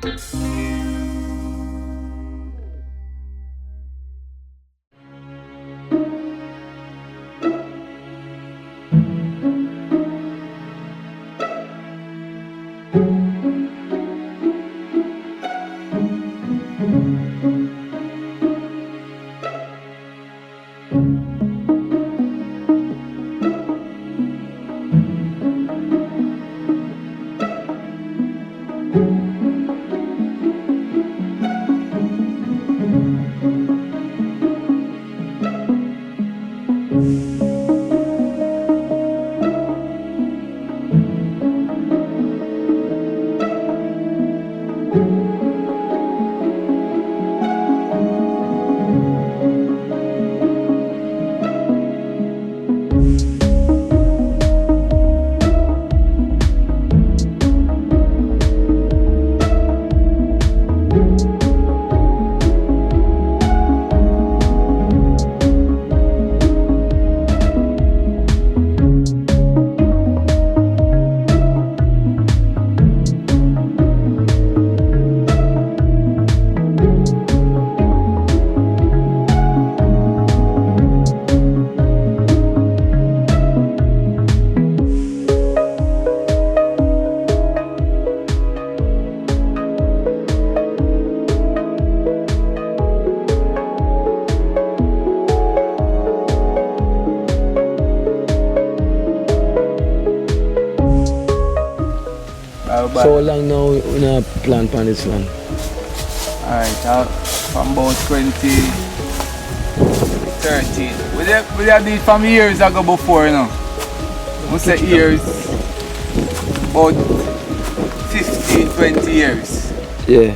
So how long now in a plant on this land? Alright, from about 2013. We did it from years ago before, you know. We say years, about 15, 20 years. Yeah.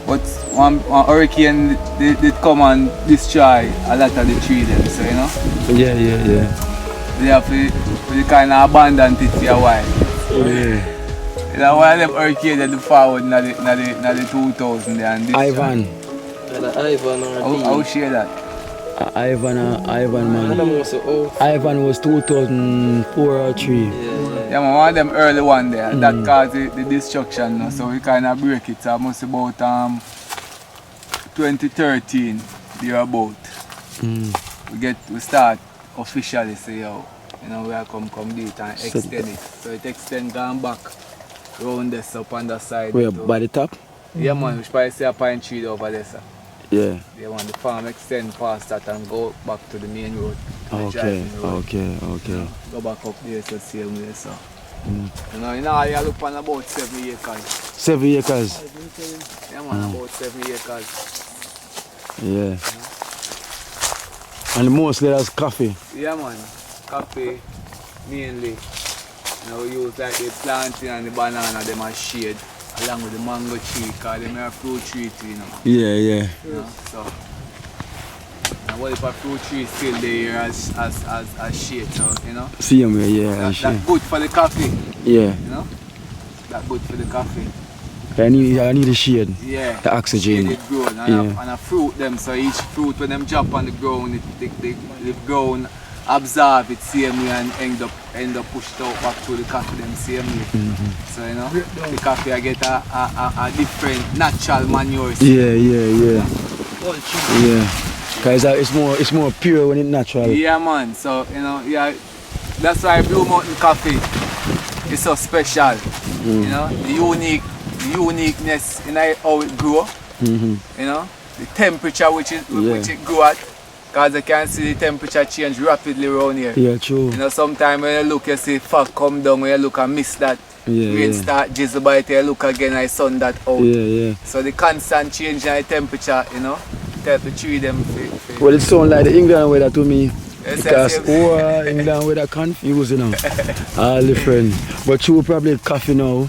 But one hurricane did come and destroy a lot of the trees then, so you know. Yeah. We have to kind of abandon it for a while. Yeah. You know, one of them hurricanes that forward in the 2000 and this Ivan. Ivan or How share that? Ivan man. Ivan was 2004 or 3. Yeah man, one of them early one there. That caused the destruction now, so we kind of break it. So almost about 2013 thereabout. We start officially say yo, you know, we are come do it and extend it. So it extend gone back round this up on the side. Where, by the top? Yeah man, we should probably see a pine tree over there, sir. Yeah. They want the farm extend past that and go back to the main road. Okay. Go back up there so same way, so. You know, you look on about 7 acres. 7 acres? Yeah man, about 7 acres. Yeah. And mostly that's coffee? Yeah man, coffee mainly. You know, we use like the planting and the banana, them as shade, along with the mango tree, because them are a fruit tree too, you know. Yeah. You know, so. And what if a fruit tree still there as shade, so, you know. Same way, yeah. That's good for the coffee. Yeah. You know. That's good for the coffee. I need the shade. Yeah. The oxygen. Shade grown. And a fruit them, so each fruit when them drop on the ground, the ground absorb it same way and end up pushed out back to the coffee them same way. So you know, the coffee I get a different natural manure. Yeah. Cause it's more pure when it's natural. Yeah man, so you know, yeah, that's why Blue Mountain coffee is so special. You know, the uniqueness in how it grow. You know, the temperature which it grew at. Because you can see the temperature change rapidly around here. Yeah, true. You know, sometimes when you look, you see fog come down, when you look and miss that. Rain start drizzle by it, you look again and sun that out. Yeah. So the constant change in the temperature, you know, help the tree them. Well, it sounds like the England weather to me. Because England weather confused, you know. All different. But you probably coffee now.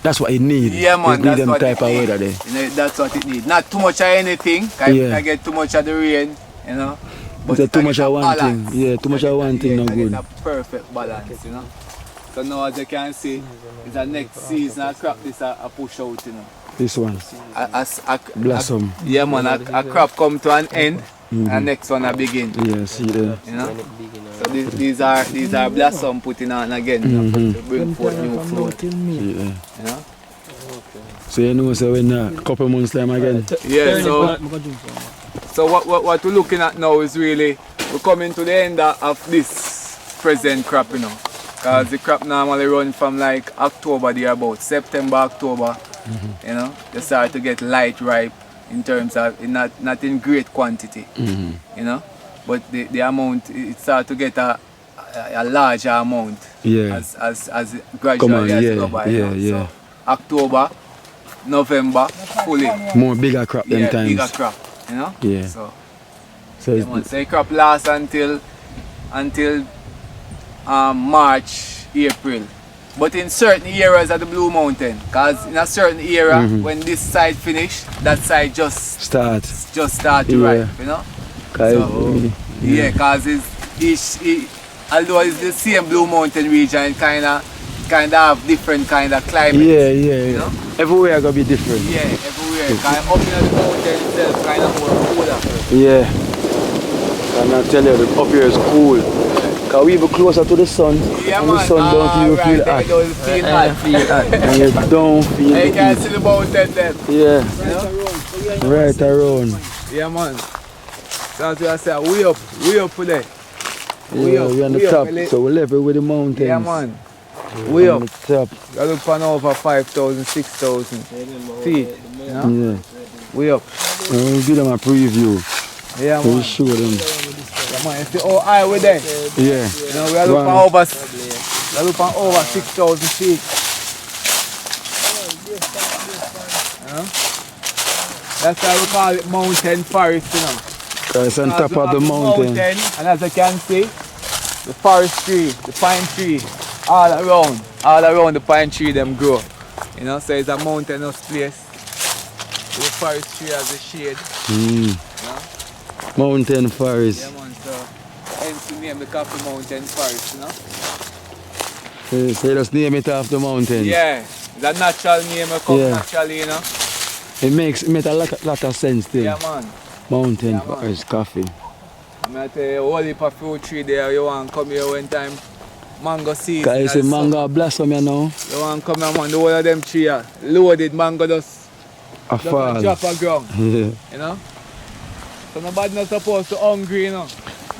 That's what it needs. Yeah man, it need that's them what type it of needs. weather there. You know, that's what it needs. Not too much of anything, because I get too much of the rain, you know. But too much of one thing. Yeah, too much of one thing not good. It's a perfect balance, you know. So now as you can see, it's a next season a crop this a push out, you know. This one. Blossom. Yeah man, a crop come to an end and next one a begin. Yeah, see there. You know? So these are blossom putting on again, to bring forth new fruit. Yeah. You know? So you know, so in a couple months time again. Yeah, so what we're looking at now is really, we're coming to the end of this present crop, you know. Because the crop normally run from like October there about, September, October, you know. They start to get light ripe in terms of, not in great quantity, you know. But the amount, it starts to get a larger amount as gradually as go by. You know? So October, November, fully. More bigger crop them times. Bigger crop, you know? Yeah. So So the crop lasts until March, April. But in certain areas of the Blue Mountain, because in a certain area, when this side finish, that side just start to ripe, you know? Yeah, because although it's the same Blue Mountain region, it kind of have different kind of climate. Yeah. You know? Everywhere gonna be different. Yeah, everywhere. Kind of up in the mountain itself, kind of more cooler. Yeah. And I tell you, the up here is cool. Because we even closer to the sun. Yeah, and man. the sun don't even feel hot. You don't feel hot. And you don't feel You the can heat. see the mountain then. Yeah. Right around. Yeah, man. So as I say, we up today. Yeah, we're on the top. So we're level with the mountains. Yeah, man. We on up. the top. I look for over 5,000, 6,000 feet. You know? Yeah. We up. And we'll give them a preview. Yeah, We'll man. show them. Yeah, man. You see how high we there? Yeah. You know, we are looking for over 6,000 feet. You know? That's why we call it mountain forest, you know. It's on top of the mountain. And as you can see, the forest tree, the pine tree, all around the pine tree them grow. You know, so it's a mountainous place. The forest tree has a shade. You know? Mountain forest. Yeah, man, so hence the name the Coffee Mountain Forest, you know? So you just name it after the mountain. Yeah, it's a natural name, it comes naturally, you know? It makes a lot of sense too. Yeah, man. Mountain forest coffee. I'm going to tell you, a whole heap of fruit tree there, you want to come here when time mango season. Because you see mango blossom here now. You want to come here, man, the whole of them tree here, loaded mango just fall. drop on ground, Yeah. you know? So nobody not supposed to hungry, you know?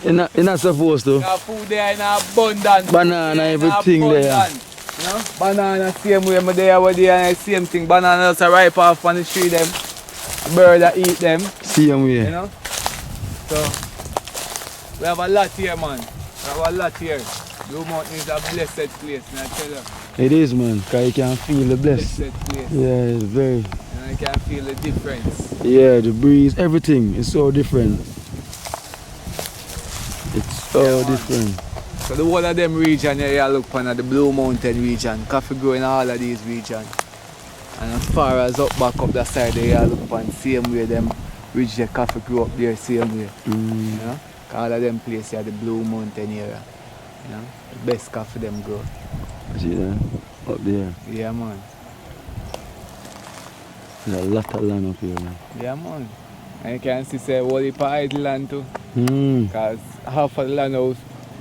You're not supposed to. There's food there in abundance. Banana, everything there. You know? Banana same way my there over there and the same thing. Banana just ripe off on the tree them. Bird that eat them. Same way. You know? So we have a lot here, man. We have a lot here. Blue Mountain is a blessed place, and I tell you. It is, man, because you can feel the bless. Blessed place. Yeah, it's very. And I can feel the difference. Yeah, the breeze, everything is so different. It's so different. So the whole of them region here, you look upon the Blue Mountain region. Coffee grow in all of these regions. And as far as back up that side there, you look upon same way them ridge the coffee grow up there same way. You know? All of them places here, the Blue Mountain area. You know? The best coffee them grow. See that? Up there. Yeah, man. There's a lot of land up here, man. Yeah, man. And you can see say whole heap of idle land too. Because half of the land house,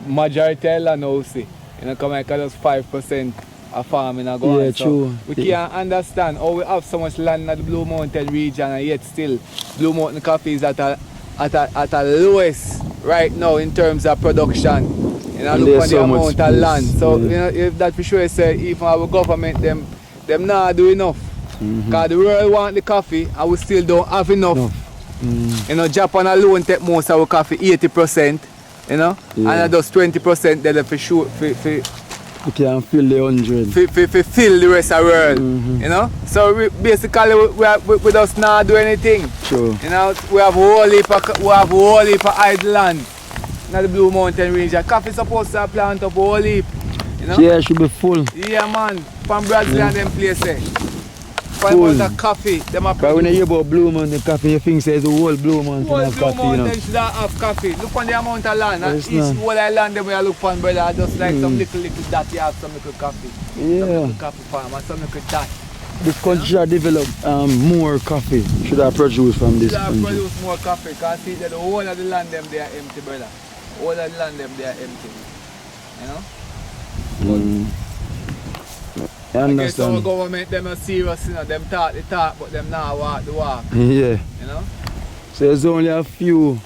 majority of the land house, you know, come like just 5% of farming and go on. Yeah, so true. we can't understand how we have so much land in the Blue Mountain region and yet still Blue Mountain coffee is at a lowest right now in terms of production. You know, look at the amount of land. So you know, if that for sure say even our government them not do enough. Because the world want the coffee and we still don't have enough. You know, Japan alone take most of our coffee, 80%, you know, and just 20% there for sure. You can feel the 100. For fill the rest of the world, you know. So basically we just not do anything. True. You know, we have whole heap of idle land in the Blue Mountain region. Coffee supposed to plant up whole heap, you know. Yeah, it should be full. Yeah, man, from Brazil and them places. Full. About the coffee, them are But when you hear about Blue Mountain coffee, you think it's the whole Blue Mountain whole of Blue coffee, you know. Mountain should have coffee. Look on the amount of land. But And it's each not. whole island them we look on, brother, just like some little that you have some little coffee. Some Yeah. little coffee farm and some little that. This country should develop more coffee. Should have produced from this Should have country. produce more coffee because see that the whole of the land them they are empty, brother. All of the land them they are empty. You know? You I guess our understand? government, them are serious, you know, them talk the talk, but them not walk the walk, Yeah. you know? So there's only a few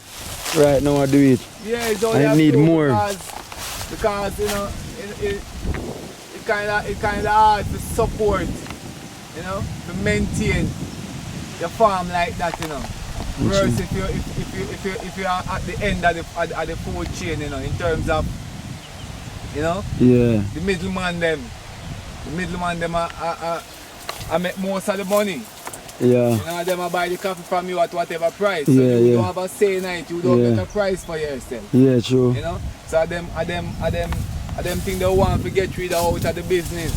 right now I do it. Yeah, it's only I a need few more. Because you know, it kind of hard to support, you know, to maintain your farm like that, you know. Whereas if you are at the end of the food chain, you know, in terms of, you know, Yeah. the middleman them I make most of the money. Yeah. You know, them I buy the coffee from you at whatever price. So Yeah, you yeah. don't have a say in it, you don't Yeah. get a price for yourself. Yeah, true. You know? So them think they want to get rid of out of the business.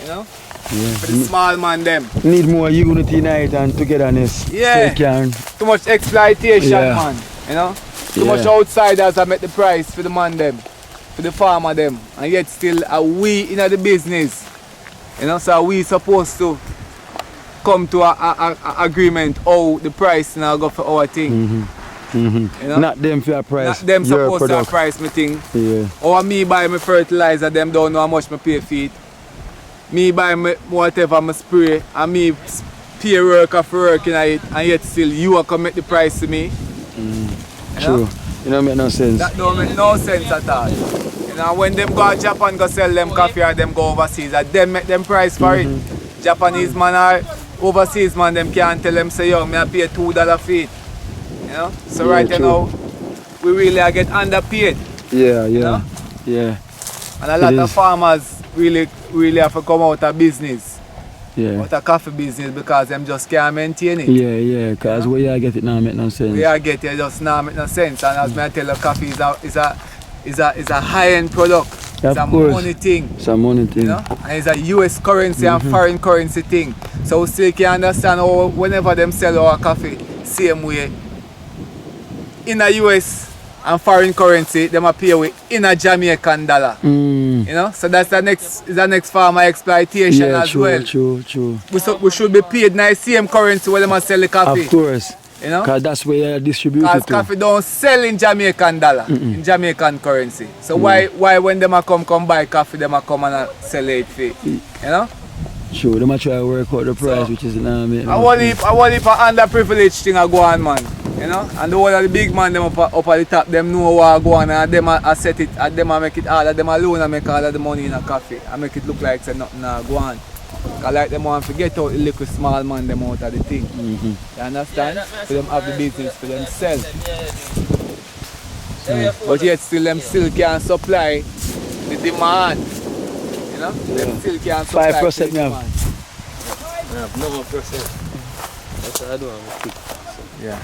You know? Yeah. For the small man them. Need more unity night and togetherness. Yeah. So you can. Too much exploitation, Yeah. man. You know? Too Yeah. much outsiders have met the price for the man them, for the farmer them. And yet still we in the business. You know, so we supposed to come to a agreement how the price now go for our thing. You know? Not them for a price. Not them your supposed to product. price me thing. Yeah. Or me buy my fertilizer, them don't know how much me pay for it. Me buy me whatever me spray, and me pay worker for working on it, and yet still you are come make the price to me. You True. know? You know, make no sense. That don't make no sense at all. You know, when them go to Japan go sell them coffee or them go overseas, and them make them price for it. Japanese man or overseas man, them can't tell them say, yo, me I pay $2 for it. You know? So Yeah, right true. now, we really are get underpaid. Yeah, yeah. know? Yeah. And a lot It of is. farmers really have to come out of business, Yeah. out of coffee business, because them just can't maintain it. Yeah, yeah, because where you get it now make no sense. We are getting just now make no sense. And as I tell you, coffee is a high-end product. Of It's a course. money thing. It's a money thing. You know? And it's a US currency and foreign currency thing. So we still can understand how whenever them sell our coffee, same way. In a US and foreign currency, them pay with in a Jamaican dollar. You know? So that's the next form of exploitation Yeah, as true, well. true. We should be paid in the same currency when they sell the coffee. Of course. You know? Because that's where you distribute Because it to. coffee don't sell in Jamaican dollar, in Jamaican currency. So why when them come buy coffee, them come and sell it for, you know? Sure, they might try to work out the price, So, which is not make I no want sense. if underprivileged thing I go on, man. You know? And the whole of the big man them up at the top, them know what go on, and them a set it, and them a make it all, and them alone and make all of the money in a coffee, and make it look like say nothing go on. Because like them want to get out the little small man them out of the thing. You understand? For them have the business for themselves. But yet still them still can supply the demand. You know? Them still can supply 5% the now. demand. No percent. That's what I do. I'm quick. Yeah.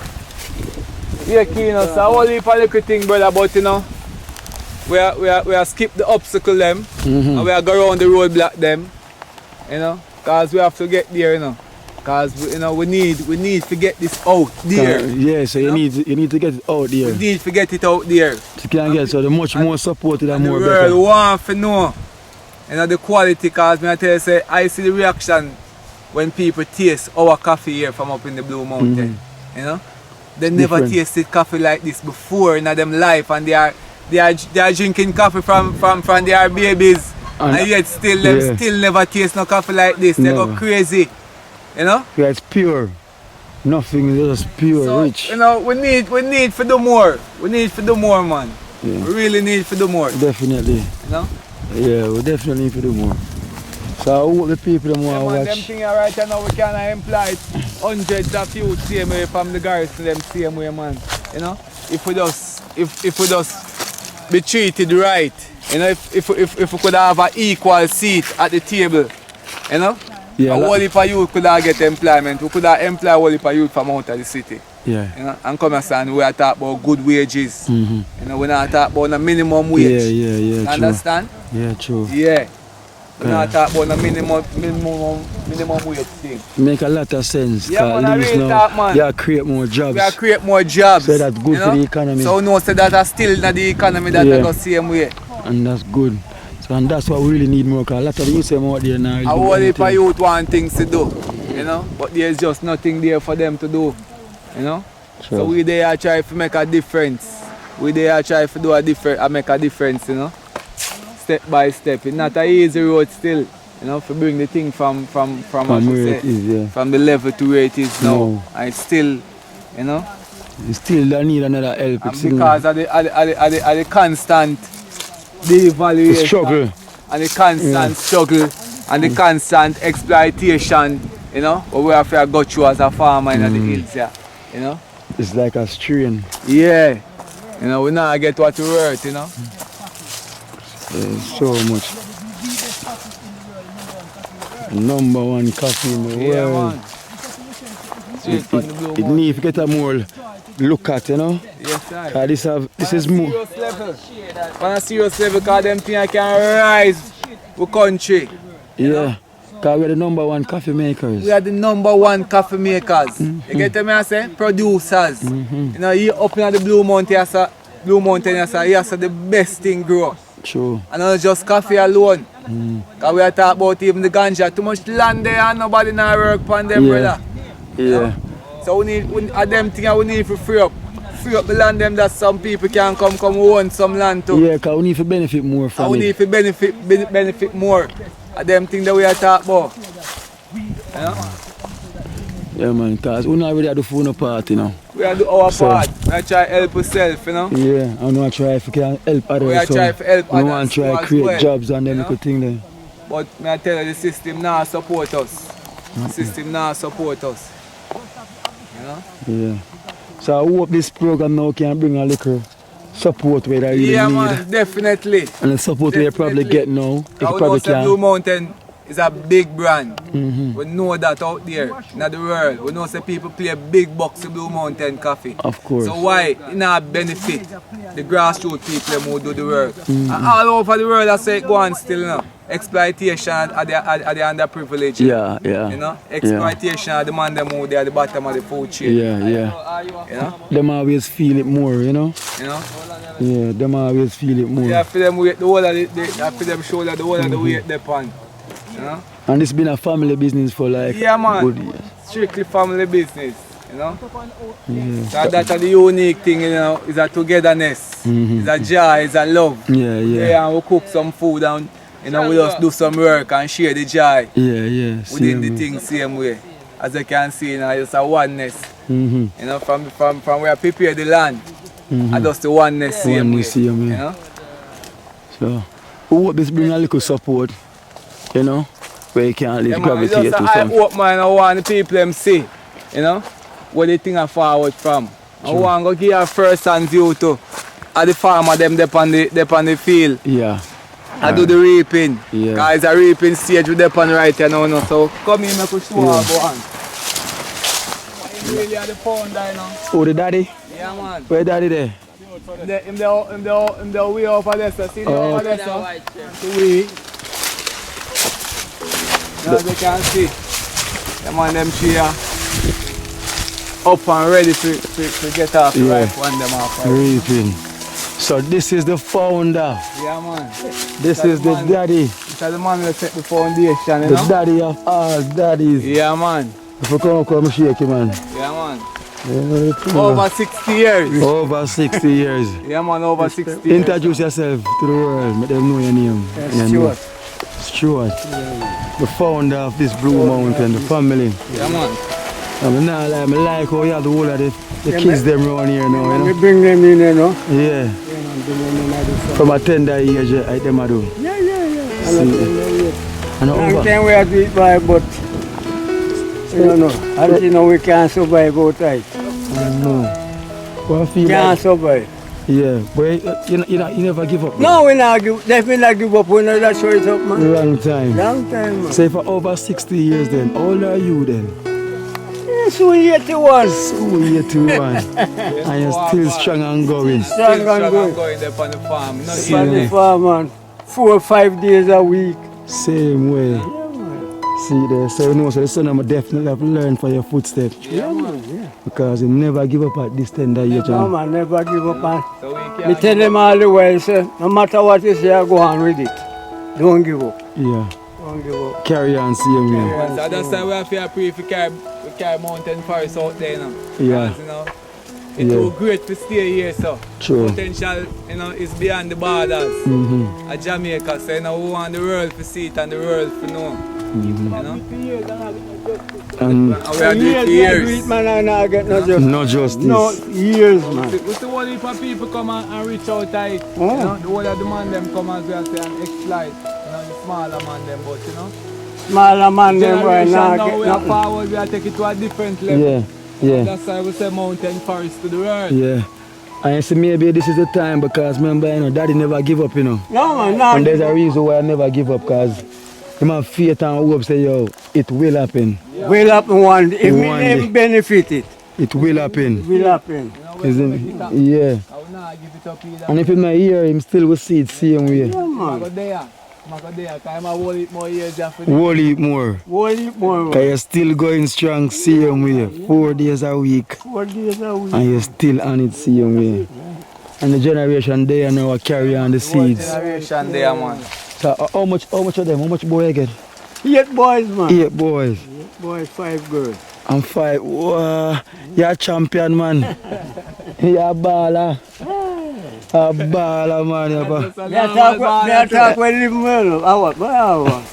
Yeah, Kino, so I want to leave a little thing, brother, but you know, we are skip the obstacle them, and we are go around the roadblock them, you know, because we have to get there, you know, because you know we need to get this out there. Yeah, so you know? need to get it out there. We need to get it out there. You can get so the much more supported and And the more world better. want to know, you know, the quality. Because I tell you, say, I see the reaction when people taste our coffee here from up in the Blue Mountain, you know. They never Different. tasted coffee like this before in them life, and they are drinking coffee from their babies, and yet still them still never taste no coffee like this. They go Never. crazy, you know. Yeah, it's pure. Nothing is just pure, So rich. you know we need to do more. We need to do more, man. Yeah. We really need to do more. Definitely. You know. Yeah, we definitely need to do more. So I hope the people them Yeah, want man, to them watch. thing right now we can employ hundreds of youth same way from the garrison them same way, man. You know, if we just be treated right, you know, if we could have an equal seat at the table, you know, Yeah, a whole heap of youth could have get employment. We could have employ a whole heap of youth from out of the city. Yeah. You know, and come and we are talking about good wages. You know, we're not talking about the minimum Yeah, wage. yeah, You true. understand? Yeah, true. Yeah. We're not talking about the minimum wage thing. Make a lot of sense. Yeah, 'cause man, I at least really now, talk, man. yeah, create more jobs. We are create more jobs. So that's good you for know? the economy. So no say that are still in the economy that Yeah. they go same way. And that's good. So and that's what we really need more, because a lot of the youth them out there now. A whole heap of youth want things to do, you know, but there's just nothing there for them to do, you know. Sure. So we there try to make a difference. We there try to make a difference, you know. Step by step. It's not an easy road still, You know, to bring the thing from where it is, yeah. from the level to where it is now. No. And it's still, you know. You still don't need another help. And because of the constant devaluation, the struggle. and the constant struggle, and the constant exploitation, you know, what we have to go through as a farmer in the hills, yeah, you know. It's like a strain. Yeah, you know, we now get what we worth, you know. So much. #1 coffee in the world. Man. It needs to get a more look at, you know. Yes, sir. This is more. Serious level. On a serious level, because them things can rise the country. Yeah. Because we're the #1 coffee makers. We are the #1 coffee makers. You get me, I say? Producers. You know, you up in the Blue Mountain, you say the best thing grow. True. And not just coffee alone. Because we are talking about even the ganja. Too much land there and nobody now work on them, brother. Yeah. You know? So we need them things we need to free up the land them that some people can come own some land too. Yeah, because we need to benefit more from we it. need to benefit more of them things that we are talking about. You know? Yeah, man, because we not really do phone party now. We are do our part. We are try to help ourselves, you know? Yeah, and we try if we can help others. We are try to help others. We want to try to create jobs and them little thing there. But I tell you, the system now support us. The system now support us. You know? Yeah. So I hope this program now can bring a little support where I really need. Yeah, man, definitely. And the support where you probably get now. If you probably can. Blue Mountain is a big brand. We know that out there in the world. We know that people play big bucks with Blue Mountain coffee. Of course. So why it not benefit the grassroots people who do the work? And all over the world I say it go on still now. Exploitation are the underprivileged. Yeah, yeah. You know? Exploitation are the man them who they are at the bottom of the food chain. Yeah, yeah. You know? Them always feel it more, you know? You know? Yeah, them always feel it more. Yeah, for them weight the whole of the for them shoulder the whole of the weight they on. You know? And it's been a family business for like good years. Strictly family business, you know? Yeah. So that's the unique thing, you know, is a togetherness, it's a joy, it's a love. Yeah, yeah. Yeah, and we cook some food and you know, we just do some work and share the joy. Yeah, yeah. Within the thing same way. As you can see, you know, it's a oneness. You know, from where I prepare the land, and just the oneness same way. You know? So, we hope this bring a little support, you know, where you can at least gravitate to something. I hope, man, I want the people them see, you know, where they think are forward from. I want to give a first hand view to the farmer them up on the field. Yeah. I do the reaping. Yeah. Guys, a reaping stage with them on the right here now. So come in, make us show our one. Really are the founder, you know. Oh, the daddy? Yeah, man. Where daddy there? In the way over there, so see the over there, so. The way. Now they can see. Them on them tree up and ready to get off the right one them off. Reaping. So this is the founder. Yeah, man. This is the daddy. This is the man who set the foundation, you know? The daddy of all daddies. Yeah, man. If you come shake you, man. Yeah, man. Yeah, over 60 years. Over 60 years. Yeah, man, over 60 years. Introduce yourself to the world. Let them know your name. Stuart. Stuart. The founder of this Blue Mountain, the family. Yeah, man. I like how you have the whole of the kids them around here now, you know. We bring them in, you know. Yeah. From a tender age, I them I do. Yeah. And long time we have to eat by, but you know, until now we can't survive outside. No. Can't survive. Yeah, but you never give up. No, we not give. Definitely not give up. We never show it up, man. Long time. Long time, man. Say for over 60 years then. How old are you then? Soon 81. Soon 81. And you're still strong and going. Strong and going. There on the farm. On the farm, man. 4 or 5 days a week. Same way. Yeah, man. See there, so you know, so the son of definitely have learned for your footsteps. Yeah, man, yeah. Because you never give up at this tender age. No, man, never give up, man. Me tell them all the while, say, no matter what you say, I go on with it. Don't give up. Yeah. Don't give up. Carry on, same way. So that's why we have to pray for carry mountain forest out there now. Yeah. Because, you know, It's too great to stay here, so. True. Potential, you know, is beyond the borders. At Jamaica, so you know, we want the world to see it and the world to know. You know? And we are doing it for years. Man, I not get no justice. no justice. No, years, man. We see one heap of people come and reach out to it. You know, the whole of the man them come as well say and exploit. You know, the smaller man them, but you know. Smaller man, them boy Generation not now get we are nothing. forward, we are take it to a different level. Yeah. That's why we say mountain forest to the world. Yeah. And you see, maybe this is the time because remember, you know, daddy never give up, you know. No, man, not. And there's a reason why I never give up because him have faith and hope say, yo, it will happen. Will happen one day. If we One never day. benefit it, It will happen. will happen. Isn't it? Yeah. I will not give it up either. And if him not here, him still will see it same way. Yeah, I go man. there. I go there. Because I'm a whole heap more years after Whole heap more. One heap more. Because you're still going strong same way. 4 days a week. 4 days a week. And you're still on it same way. And the generation there now are carry on the seeds. generation there, man. So how much of them? How much boy you get? 8 boys, man. 8 boys. 8 boys, 5 girls. And 5. Wow. You're a champion, man. You're a baller. A baller, man. They talk when live well. Hour.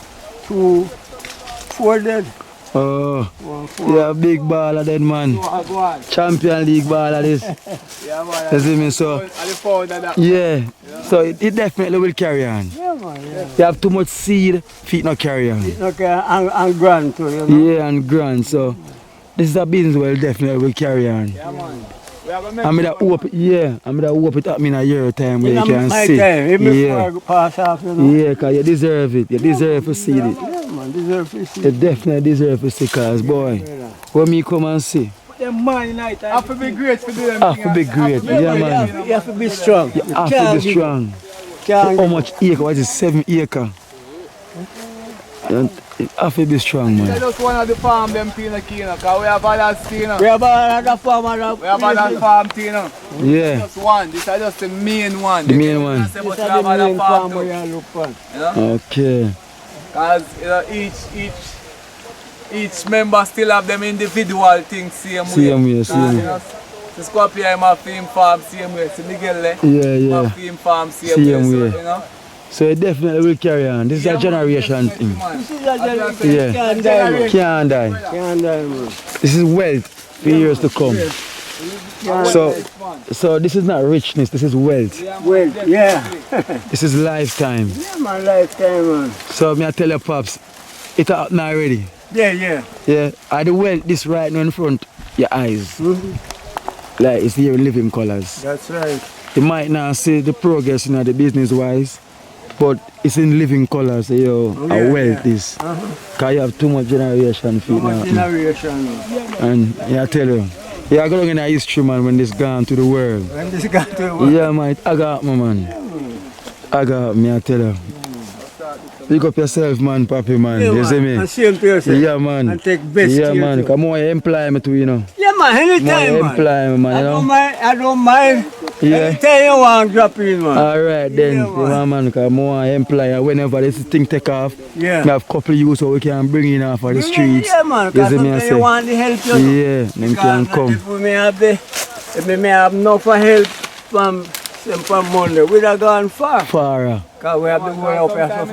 2, 4 dead. Oh, 1, 4. you're a big baller then, man. Go on. Champion League baller this. Yeah, man. You see me, so? I look forward to that. Yeah. So it definitely will carry on. Yeah, man. Yeah. You have too much seed, feet not carry on. Okay, and grand too, you know. Yeah, and grand. So this is a business will definitely will carry on. Yeah, man. We have a make I'm gonna hope it, I'm gonna hope it up in a year time where you In can my see. time, even Yeah. before I pass off, you know. Yeah, cause you deserve it. You deserve to see it. Yeah, man, deserve to see. You definitely deserve to see, cause boy, when me come and see, Them man night. I have to be great for them. have to be great. Yeah, man. You have to be strong. You have to be strong. Can't How much acre? What is it? 7 acre? You have to be strong, I man. just one of the farm them Kino, because we have others Kino. We have another farmer. We have other farm Kino. Yeah, Just one. This is just the main one. the main one. But This we is have the other main farm farm we too. are look for. You know? Okay. Because you know, each member still have them individual things same way. Same way, same way. You know, the Scorpio have film farm same way. So Miguel Yeah. film farm same Same way. So, way. you know? So it definitely will carry on. This is a generation thing. This is a generation. Yeah. Can't die, man. Can't die. Can't die, man. This is wealth for years to come. So this is not richness, this is wealth. Well, yeah. This is lifetime. Yeah, man, lifetime, man. So me I tell you, pops, it up now already. Yeah. Yeah, I the wealth this right now in front your eyes. Like it's here in living colors. That's right. You might not see the progress in the business wise, but it's in living colors. Yo, a wealth is. Cause you have too much generation feet now. Generation, man. And yeah, I tell you, yeah, I go in a history, man, when this gone to the world. When this got to work. Yeah, man, I got me, man. I got me, I tell you. Pick up yourself, man, papi, man. Yeah, You see me? And same to yourself. Yeah, man. And take best Yeah, care man. too. Come on, you employ me too, you know. Yeah, man, anytime, More man. employ me, man, you know. I don't mind. Yeah. Anytime you want to drop in, man. Alright then, Yeah, yeah, man, because more employ whenever this thing take off, Yeah. we have couple youths so we can bring in off of the streets. Yeah, man. You Because see me, I sometimes say? you want the help, you know. Yeah, them can come. If we may have enough for help from Monday, we'd have gone far. Far. Because we have the way up here, so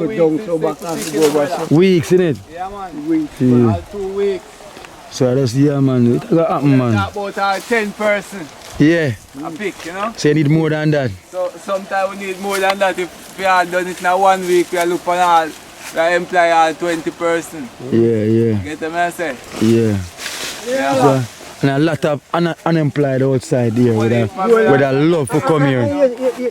we go down so back and go over. So Weeks, innit? Yeah, man. we Yeah. All 2 weeks. So I just, yeah, man, it got happen, man. Talk about our 10 person Yeah. a pick, you know. So you need more than that. So sometimes we need more than that. If we had done it in 1 week, we look for all, we employ all 20 person. Yeah. Get the message? Yeah. Yeah. So, and a lot of unemployed outside here with a love for come here.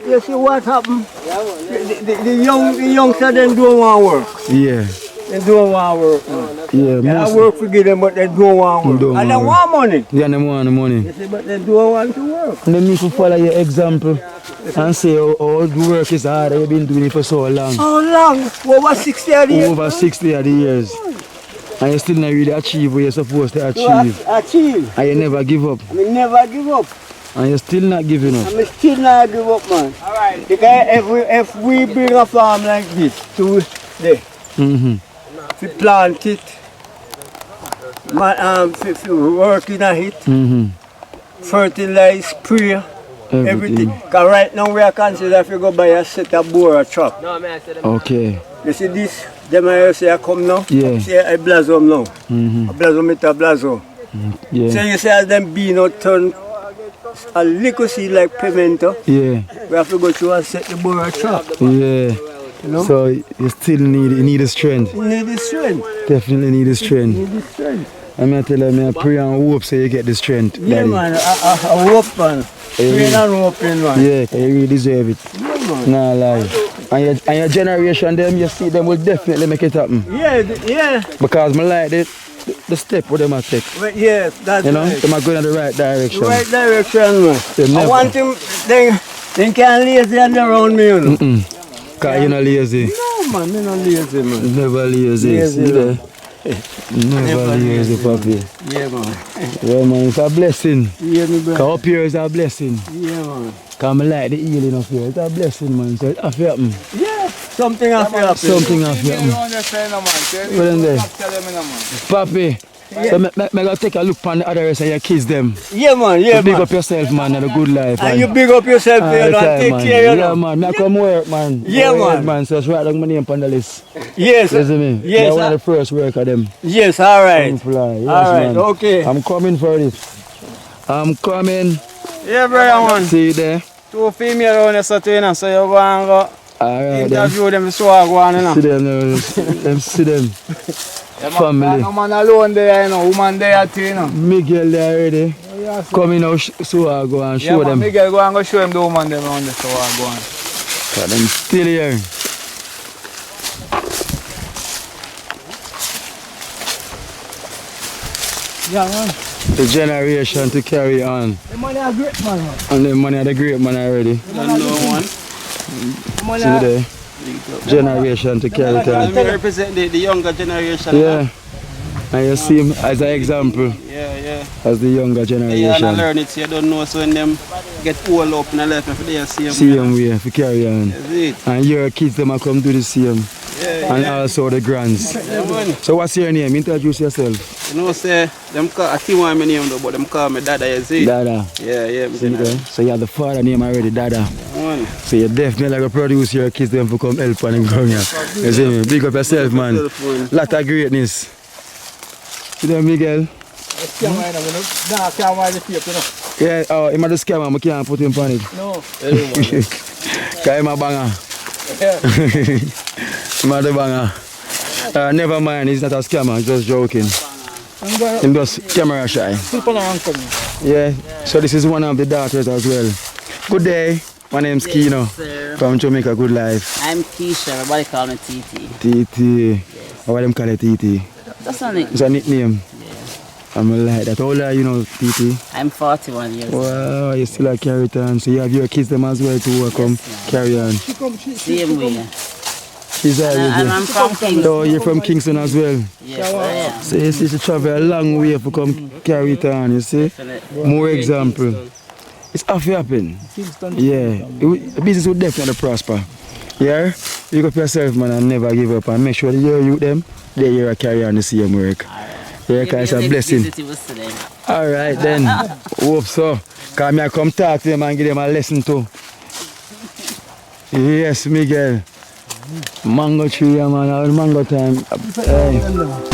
You see what happened? The youngsters them don't want to work. Yeah. They don't want to work, man. Yeah, They most. work to give them, but they don't want to work. Don't And they want want money. Yeah, they want the money. You see, but they don't want to work. And then you should follow your example and say, oh, the work is hard, you've been doing it for so long. How long? Over 60 years. Over 60 of the years. And you still not really achieve what you're supposed to achieve. Achieve. And you never give up. I mean, never give up. And you're still not giving up. I mean, still not give up, man. Alright. Because if we bring a farm like this to there, we plant it, man, if we work in a it, fertilize, spray, everything. Because right now we are considered if you go buy a set of borer truck. No, man, I said them. Okay. You see this? Them I say I come now? Yeah. See I blossom now. A blossom it a blossom. Yeah. So you see as them bean out turn a little seed like pimento. Yeah. We have to go through and set the borer trap. Yeah. You know? So you still need the strength. You need the strength. Definitely need the strength. You need the strength. I'm gonna tell you, I pray and hope so you get the strength. Yeah, Daddy. man. I hope, man. Praying and hoping, man. Yeah, you really deserve it. Yeah, man. Nah lie. And your generation them, you see them will definitely make it happen. Yeah, yeah. Because I like the step what them a take. But yeah, that's You know, right. them are going in the right direction. The right direction, man. They I never- want him, they can't lazy and around me, you know. Cause you're not lazy. No, man, me not lazy, man. Never lazy. Lazy, See man. there? Never lazy, papi. Yeah, man. Yeah, man, it's a blessing. Yeah, me brother. Cause up here is a blessing. Yeah, man. Cause I like the healing up here. It's a blessing, man. So it have to happen. Yeah, something has to happen. Something have to happen. Well, then there. Papi, so me go take a look on the other rest of your kids them. Yeah, man, yeah, Big man. up yourself, man, and a good life. And you big up yourself, all you the know, and time, take man. care, you Yeah, know. man. I come work, man. Yeah, Go man. So just write down my name on the list. Yes, You see me? yes, You're one of the first work of them. yes, all right. Fly. Yes, All right, man. okay. I'm coming for it. I'm coming. Yeah, brother, man. See you there. Two female around the city, you know, so you go and go Alright, then. interview them, so I go on, you know. See them, them see them. Family. No man alone there, you know, woman there too, you know. Miguel there already. Coming now, so I go and Yeah, show man, them. Miguel go and go show him the woman them around there, so I go on. Got them still here. Yeah, man. The generation to carry on. The money are great, man. And the money of the great man already. Money See there? Generation to carry it on. We represent the younger generation. Yeah. And you see him as an example, Yeah, yeah. as the younger You generation. learn it, so you don't know. So when them get old up in the life, if they see them. Same way, to carry on. That's it. And your kids them a come do the same. Yeah, And also the grands. yeah, man. So what's your name? Introduce yourself. You know, say, them call, I think one my name though, but them call me Dada, you see? Dada. Yeah, yeah, me See there? So you have the father name already, Dada. Man. So you definitely like produce your kids them to come help and come here. You see me? Big up yourself, man. Lot of greatness. See there, Miguel? Yeah, oh, him a the scammer, I can't put him on it. No. Cause him a banger. Him a the banger. Never mind, he's not a scammer, he's just joking. Him just camera shy. Yeah, so this is one of the daughters as well. Good day, my name's Kino from Jamaica Good Life. I'm Keisha, everybody call me TT. TT. How them call it TT? That's not it. It's a nickname. I'm like that. How old are you now, TT? I'm 41 years old. Wow, you still a carry on. So you have your kids them as well to come carry on. Same way. Is that And I'm from Kingston. So you're from Kingston as well. Yes, I am. So you see, she travel a long way to come carry it on, you see? Definitely. More example. It's half happen. Yeah. The business will definitely prosper. Yeah? You up yourself, man, and never give up. And make sure that you them, they are carry on the same work. Yeah, because it's a blessing. Alright then. Hope so. Because I come talk to them and give them a lesson too. Yes, Miguel. Mango tree, man. Mango time. Hey.